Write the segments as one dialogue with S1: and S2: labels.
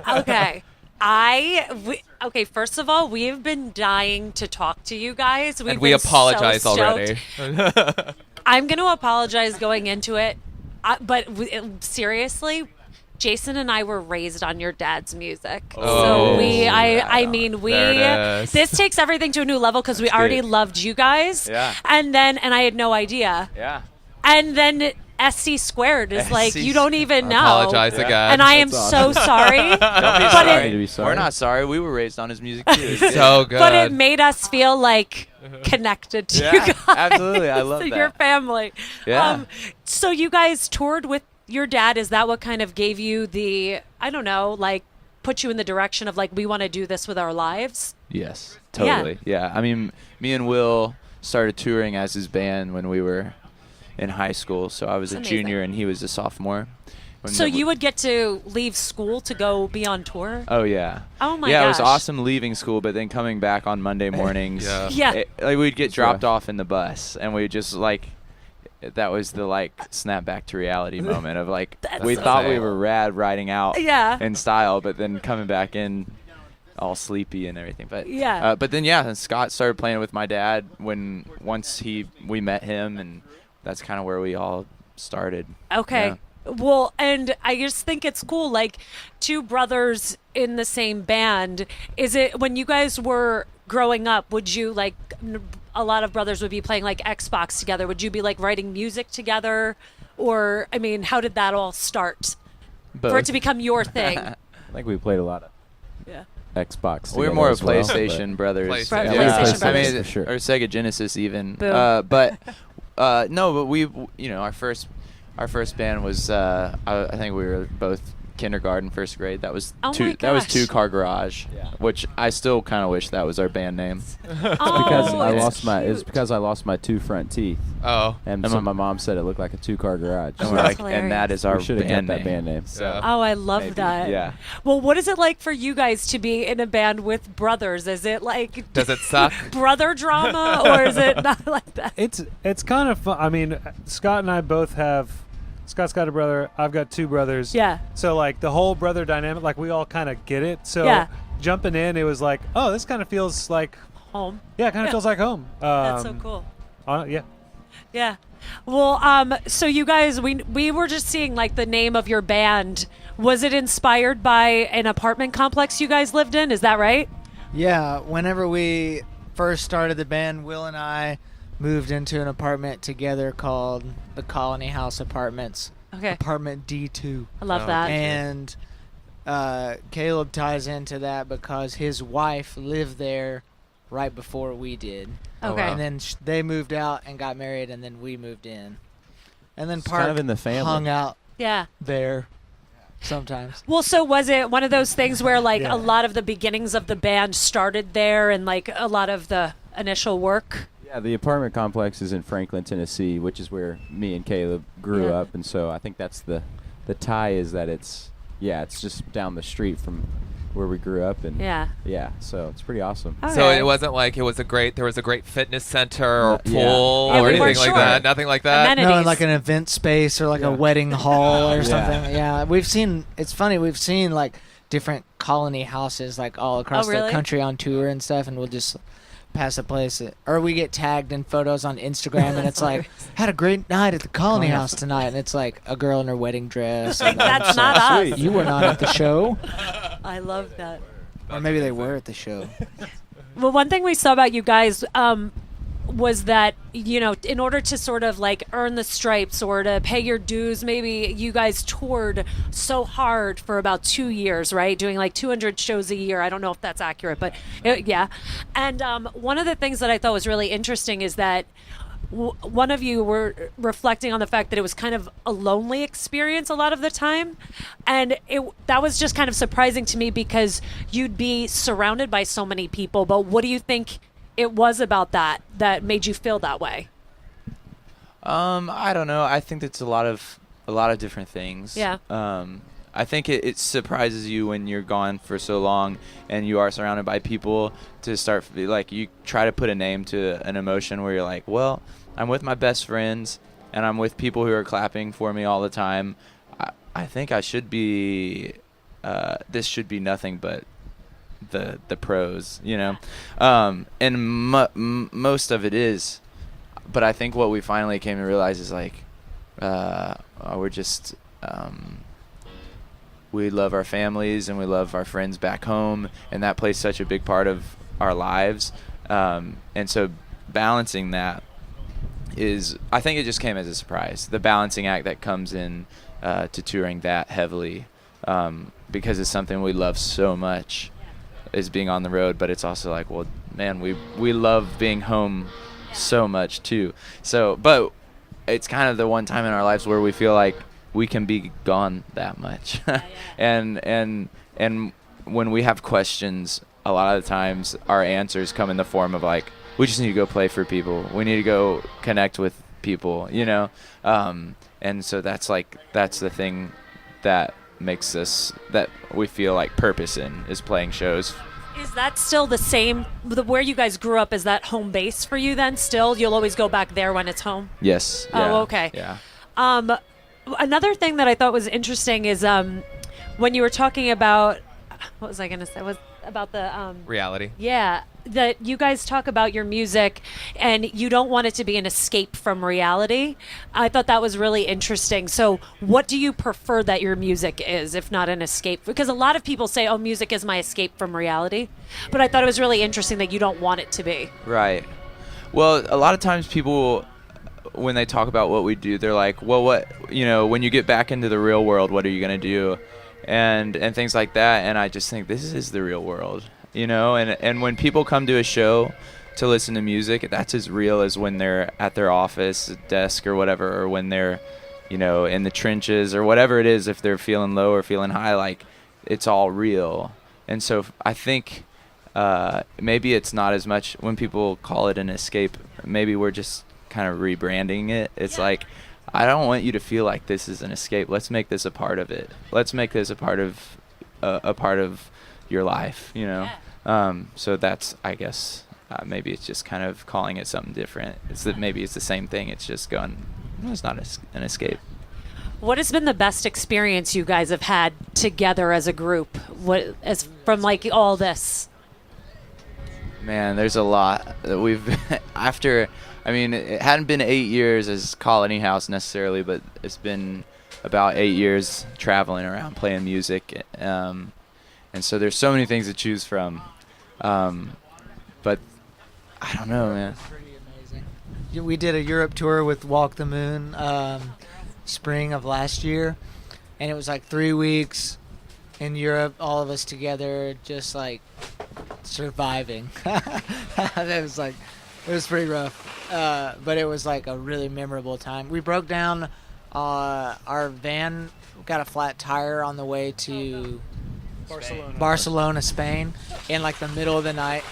S1: Okay. Okay, first of all, we've been dying to talk to you guys.
S2: And we apologize already.
S1: I'm going to apologize going into it. But seriously, Jason and I were raised on your dad's music.
S2: Oh,
S1: so I
S2: right
S1: mean,
S2: on. There it is.
S1: this takes everything to a new level because we already loved you guys.
S3: Yeah.
S1: And I had no idea.
S3: Yeah.
S1: And then SC squared is like, you don't even know.
S2: Apologize again.
S1: And I am so sorry.
S3: Don't be
S1: But
S3: sorry.
S4: to be sorry.
S3: We're not sorry. We were raised on his music too. It's good.
S2: So good.
S1: But it made us feel like connected to you guys.
S3: Absolutely. I love
S1: to
S3: that.
S1: your family.
S3: Yeah.
S1: So you guys toured with your dad. Is that what kind of gave you the, I don't know, like put you in the direction of like, we want to do this with our lives?
S3: Yes, totally. Yeah. I mean, me and Will started touring as his band when we were in high school. So I was
S1: That's
S3: a
S1: amazing.
S3: junior and he was a sophomore.
S1: So you would get to leave school to go be on tour?
S3: Oh yeah.
S1: Oh my
S3: Yeah,
S1: gosh.
S3: it was awesome leaving school, but then coming back on Monday mornings.
S2: Yeah.
S1: Yeah.
S3: Like we'd get dropped off in the bus, and we just like. That was the like snap back to reality moment of like
S1: That's
S3: we
S1: so
S3: thought we
S2: cool.
S3: were rad riding out
S1: Yeah.
S3: in style, but then coming back in all sleepy and everything. But
S1: Yeah.
S3: but then and Scott started playing with my dad once we met him, and that's kind of where we all started.
S1: Okay.
S3: Yeah.
S1: Well, and I just think it's cool, like two brothers in the same band. Is it when you guys were growing up, would you like a lot of brothers would be playing like Xbox together? Would you be like writing music together? Or, I mean, how did that all start for it
S3: Both.
S1: to become your thing?
S4: I think we played a lot of
S1: Yeah.
S4: Xbox.
S3: We're
S4: together
S3: more
S4: as well,
S3: PlayStation brothers.
S2: PlayStation.
S1: Yeah, PlayStation
S3: I
S1: brothers.
S3: mean,
S4: For sure.
S3: or Sega Genesis even.
S1: Boom.
S3: But our first band was I think we were both kindergarten, first grade. That was
S1: Oh my
S3: that was
S1: gosh.
S3: 2 Car Garage,
S4: Yeah.
S3: which I still kind of wish that was our band name.
S4: because
S1: Oh,
S4: I
S1: it's
S4: lost my. It was
S1: cute.
S4: because I lost my 2 front teeth,
S2: Oh.
S4: and
S3: I'm
S4: so
S3: a-
S4: my mom said it looked like a 2-car garage.
S3: And
S4: So
S3: we're
S1: That's
S3: like, and that
S1: hilarious.
S3: is our
S4: we should have
S3: band
S4: kept that
S3: name.
S4: band name.
S2: Yeah.
S1: Oh, I love
S3: Maybe.
S1: that.
S3: Yeah.
S1: Well, what is it like for you guys to be in a band with brothers? Is it like
S2: Does it suck?
S1: brother drama, or is it not like that?
S5: It's kind of fun. I mean, Scott and I both have. Scott's got a brother. I've got 2 brothers.
S1: Yeah.
S5: So like the whole brother dynamic, like we all kind of get it. So
S1: Yeah.
S5: jumping in, it was like, oh, this kind of feels like,
S1: Home.
S5: yeah, it kind of
S1: Yeah.
S5: feels like home.
S1: That's so cool.
S5: Yeah.
S1: Yeah. Well, so you guys, we were just seeing like the name of your band. Was it inspired by an apartment complex you guys lived in? Is that right?
S6: Yeah, whenever we first started the band, Will and I moved into an apartment together called the Colony House Apartments.
S1: Okay.
S6: Apartment D2.
S1: I love
S2: Oh,
S1: that.
S6: And Caleb ties into that because his wife lived there right before we did.
S2: Oh,
S1: Okay.
S2: wow.
S6: And then they moved out and got married, and then we moved in. And then
S4: It's
S6: Park
S4: kind of in the family.
S6: hung out
S1: Yeah.
S6: there sometimes.
S1: Well, so was it one of those things where like
S5: Yeah.
S1: a lot of the beginnings of the band started there and like a lot of the initial work?
S4: Yeah, the apartment complex is in Franklin, Tennessee, which is where me and Caleb grew
S1: Yeah.
S4: up, and so I think that's the tie is that it's just down the street from where we grew up, and
S1: Yeah.
S4: so it's pretty awesome.
S2: So
S1: Okay.
S2: it wasn't like there was a great fitness center or
S4: Yeah.
S2: pool
S1: Yeah,
S2: or
S1: we
S2: anything
S1: weren't
S2: like
S1: sure.
S2: that. Nothing like that.
S1: Amenities.
S6: No, in like an event space or like
S4: Yeah.
S6: a wedding hall or
S4: Yeah.
S6: something. Yeah, it's funny, we've seen like different colony houses like all across
S1: really?
S6: the country on tour and stuff, and we'll just pass a place or we get tagged in photos on Instagram and it's like, had a great night at the colony house tonight, and it's like a girl in her wedding dress.
S1: Like,
S6: and
S1: that's
S6: it's
S1: not
S6: like,
S1: us.
S6: You were not at the show.
S1: I love that.
S6: Or maybe they were at the show.
S1: Well, one thing we saw about you guys was that, you know, in order to sort of like earn the stripes or to pay your dues, maybe you guys toured so hard for about 2 years, right? Doing like 200 shows a year. I don't know if that's accurate, but yeah. And one of the things that I thought was really interesting is that one of you were reflecting on the fact that it was kind of a lonely experience a lot of the time, and that was just kind of surprising to me because you'd be surrounded by so many people. But what do you think it was about that made you feel that way?
S3: I don't know. I think it's a lot of different things.
S1: Yeah.
S3: I think it surprises you when you're gone for so long and you are surrounded by people to start like you try to put a name to an emotion where you're like, well, I'm with my best friends and I'm with people who are clapping for me all the time. I think I should be this should be nothing but the pros, you know. And most of it is, but I think what we finally came to realize is like we're just we love our families and we love our friends back home, and that plays such a big part of our lives. And so balancing that is, I think it just came as a surprise, the balancing act that comes in to touring that heavily, because it's something we love so much, is being on the road, but it's also like, well, man, we love being home so much too. So, but it's kind of the one time in our lives where we feel like we can be gone that much. and when we have questions, a lot of the times our answers come in the form of like, we just need to go play for people. We need to go connect with people, you know? And so that's the thing that makes us, that we feel like purpose in, is playing shows.
S1: Is that still the same? Where you guys grew up, is that home base for you then still? You'll always go back there when it's home?
S3: Yes.
S1: Oh,
S3: Yeah,
S1: okay.
S3: Yeah.
S1: Another thing that I thought was interesting is when you were talking about, what was I going to say? Was about the
S2: Reality.
S1: Yeah, that you guys talk about your music and you don't want it to be an escape from reality. I thought that was really interesting. So what do you prefer that your music is, if not an escape? Because a lot of people say, oh, music is my escape from reality. But I thought it was really interesting that you don't want it to be.
S3: Right. Well, a lot of times people, when they talk about what we do, they're like, well, what, you know, when you get back into the real world, what are you going to do? And things like that. And I just think this is the real world, you know? And when people come to a show to listen to music, that's as real as when they're at their office desk or whatever, or when they're, you know, in the trenches or whatever it is, if they're feeling low or feeling high, like, it's all real. And so I think maybe it's not as much when people call it an escape, maybe we're just kind of rebranding it. It's like, I don't want you to feel like this is an escape. Let's make this a part of it. Let's make this a part of your life, you know. So that's, I guess, maybe it's just kind of calling it something different. It's that maybe it's the same thing. It's just going, no, it's not an escape.
S1: What has been the best experience you guys have had together as a group? What, as from like all this?
S3: Man, there's a lot that we've after. I mean, it hadn't been 8 years as Colony House necessarily, but it's been about 8 years traveling around playing music. And so there's so many things to choose from. But I don't know, man.
S6: Pretty amazing. We did a Europe tour with Walk the Moon spring of last year, and it was like 3 weeks in Europe, all of us together, just like surviving. It was pretty rough, but it was like a really memorable time. We broke down our van, got a flat tire on the way to Barcelona, Spain, in like the middle of the night.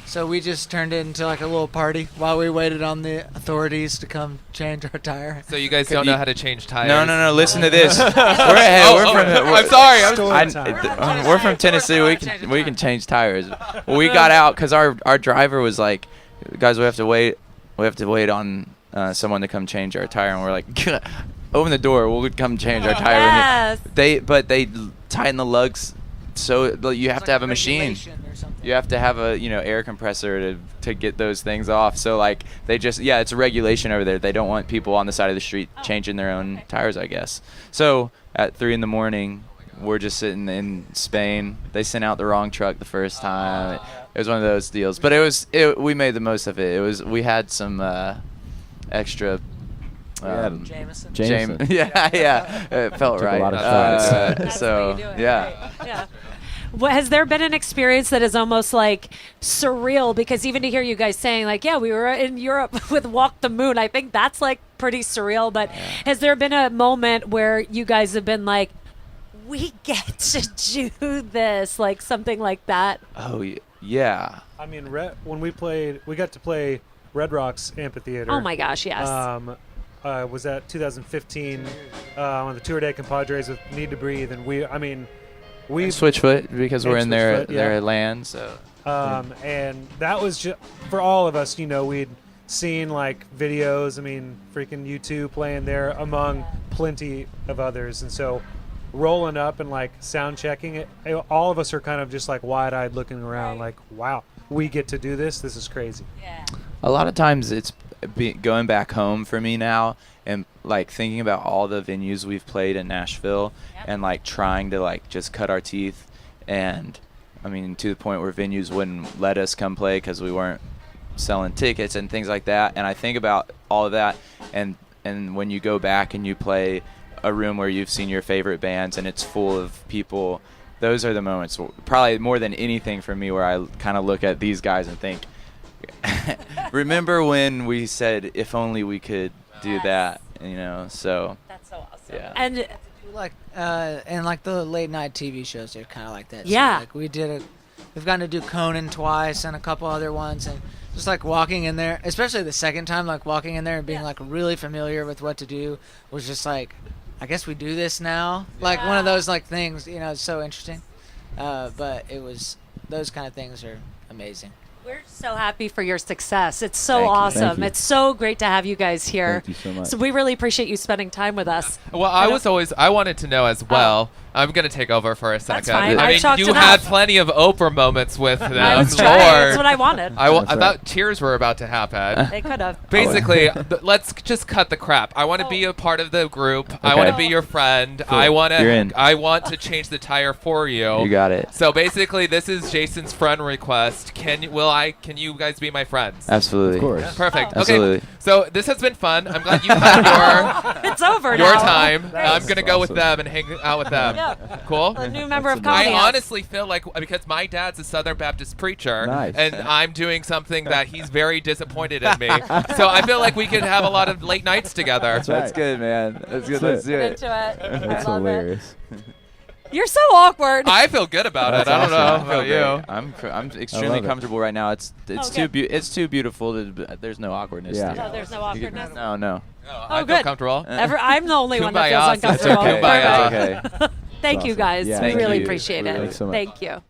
S6: So we just turned it into like a little party while we waited on the authorities to come change our tire.
S2: So you guys don't know how to change tires?
S3: No. Listen to this. I'm sorry. We're from Tennessee. We can change tires. Well, we got out because our driver was like, guys, we have to wait. We have to wait on someone to come change our tire, and we're like, open the door. We'll come change our tire.
S1: Yes.
S3: They tighten the lugs, so you have to have a machine. You have to have a air compressor to get those things off. So like they just it's a regulation over there. They don't want people on the side of the street changing their own tires, I guess. So at 3 a.m, we're just sitting in Spain. They sent out the wrong truck the first time. It was one of those deals. But we made the most of it. We had some extra.
S6: Jayson.
S3: Yeah. It felt
S4: Took a
S3: right.
S4: lot of shots.
S1: That's
S3: So
S1: what you do it,
S3: yeah.
S1: right? Yeah. Well, has there been an experience that is almost like surreal? Because even to hear you guys saying like, yeah, we were in Europe with Walk the Moon, I think that's like pretty surreal. But has there been a moment where you guys have been like, we get to do this, like something like that?
S3: Oh yeah.
S5: I mean, when we got to play Red Rocks Amphitheater.
S1: Oh my gosh, yes.
S5: Was that 2015 on the Tour de Compadres with Need to Breathe, and we
S3: Switchfoot, because we're in their
S5: Switchfoot, yeah.
S3: land. So
S5: and that was just for all of us. We'd seen like videos. I mean, freaking U2 playing there among plenty of others, and so rolling up and like sound checking it, all of us are kind of just like wide-eyed looking around, like, wow, we get to do this. This is crazy.
S1: Yeah.
S3: A lot of times it's going back home for me now and like thinking about all the venues we've played in Nashville and like trying to like just cut our teeth, and I mean to the point where venues wouldn't let us come play because we weren't selling tickets and things like that. And I think about all of that, and when you go back and you play a room where you've seen your favorite bands and it's full of people, those are the moments probably more than anything for me where I kind of look at these guys and think, remember when we said if only we could do that, you know? So
S1: That's so awesome.
S3: Yeah.
S1: And
S6: Like and like the late night TV shows, they're kind of like that.
S1: Yeah.
S6: So, like we've gotten to do Conan twice and a couple other ones, and just like walking in there, especially the second time, like walking in there and being like really familiar with what to do was just like, I guess we do this now. Like one of those like things, you know, it's so interesting. But it was, those kind of things are amazing.
S1: we're so happy for your success. It's so
S3: Thank you.
S1: awesome.
S4: Thank you.
S1: It's so great to have you guys here.
S4: Thank you so much.
S1: So we really appreciate you spending time with us.
S2: Well, I wanted to know as well. I'm going to take over for a second.
S1: fine.
S2: I
S1: I've
S2: mean,
S1: talked
S2: you
S1: enough.
S2: had plenty of Oprah moments with them.
S1: I was
S2: Lord.
S1: trying. That's what I wanted.
S2: I
S4: That's
S2: thought
S4: right.
S2: tears were about to happen.
S1: They could have.
S2: Basically, let's just cut the crap. I want to be a part of the group. I want to be your friend.
S3: Cool.
S2: I want
S3: You're in.
S2: I want to change the tire for you.
S3: You got it.
S2: So basically, this is Jason's friend request. Can you guys be my friends?
S3: Absolutely.
S4: Of course.
S2: Perfect.
S3: Absolutely.
S2: Okay. So this has been fun. I'm glad you had
S1: It's over
S2: your
S1: now.
S2: time.
S1: Thanks.
S2: I'm gonna go with
S4: Awesome.
S2: them and hang out with them.
S1: Yep.
S2: Cool.
S1: A new member of
S4: That's
S1: Comedy
S2: I
S1: House.
S2: honestly feel like because my dad's a Southern Baptist preacher,
S4: Nice.
S2: and I'm doing something that he's very disappointed in me. So I feel like we could have a lot of late nights together.
S4: That's right.
S3: That's good, man. That's good.
S4: That's
S3: Let's do
S1: Get
S3: it.
S1: into it.
S4: That's
S1: I love it.
S4: hilarious.
S1: You're so awkward.
S2: I feel good about it.
S4: That's
S2: I don't know
S4: awesome.
S2: about you.
S3: I'm extremely
S4: it.
S3: comfortable right now. It's
S1: Okay.
S3: it's too beautiful. There's no awkwardness.
S4: Yeah.
S3: there.
S1: No, there's no awkwardness.
S3: No.
S2: I feel
S1: good.
S2: comfortable.
S1: I'm the only one that
S2: Kumbaya,
S1: feels uncomfortable.
S2: sister, kumbaya.
S1: Perfect.
S3: Okay.
S1: Thank you
S4: awesome.
S1: guys.
S4: Yeah,
S1: we
S3: thank
S1: really
S3: you.
S1: appreciate it.
S4: Thanks so much.
S1: Thank you.